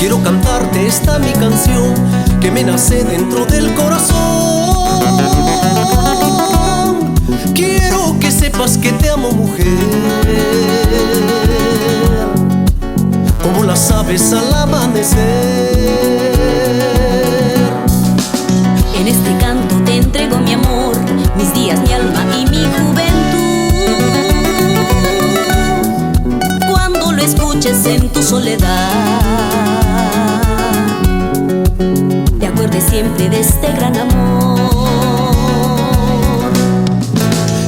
quiero cantarte esta mi canción que me nace dentro del corazón. Quiero que sepas que te amo, mujer, como las aves al amanecer. En este canto te entrego mi amor, mis días, mi alma y mi juventud. Cuando lo escuches en tu soledad, te acuerdes siempre de este gran amor.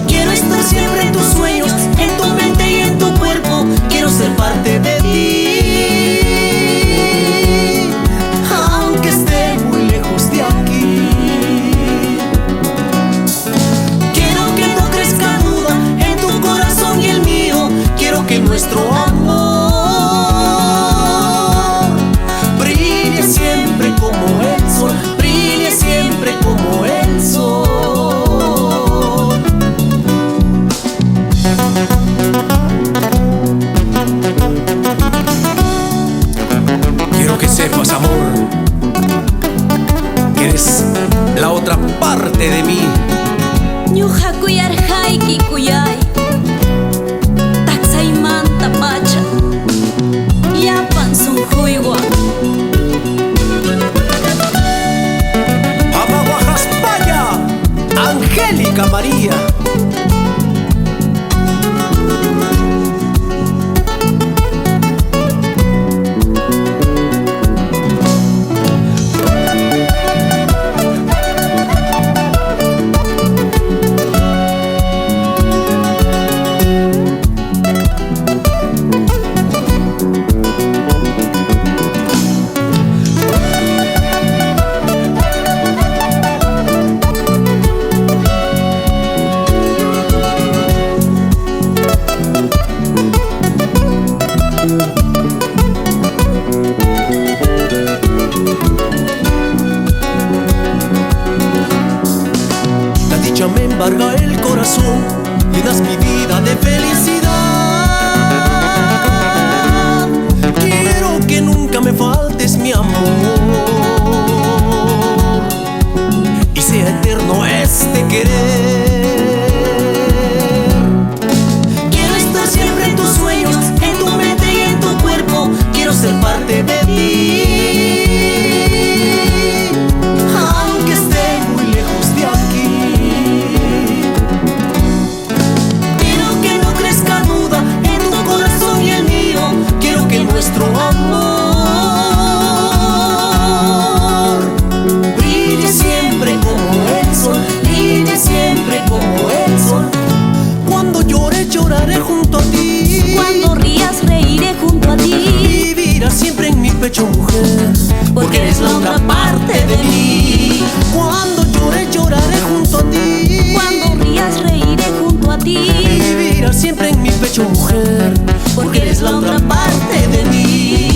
Quiero estar siempre en tus sueños, en tu mente y en tu cuerpo. Quiero ser parte de ti, aunque esté muy lejos de aquí. Quiero que no crezca duda en tu corazón y el mío. Quiero que nuestro amor brille siempre como el sol, brille siempre como el sol. Quiero que sepas, amor, que eres la otra parte de mí. Ñuqa kuyarqayki kuyay, takshaymanta pacha llapan sunquywan. Amaguajaspaya, Angélica María. Me embarga el corazón, llenas mi vida de felicidad. Quiero que nunca me faltes, mi amor, y sea eterno este querer. Quiero estar siempre en tus sueños, en tu mente y en tu cuerpo. Quiero ser parte de ti, aunque esté muy lejos de aquí. Nuestro amor brille siempre como el sol, brille siempre como el sol. Cuando llore, lloraré junto a ti. Cuando rías, reiré junto a ti. Vivirás siempre en mi pecho, mujer, porque eres la otra parte de mí. Cuando llore, lloraré junto a ti. Cuando rías, reiré junto a ti. Vivirás siempre en mi pecho, mujer, porque eres la otra parte de mí.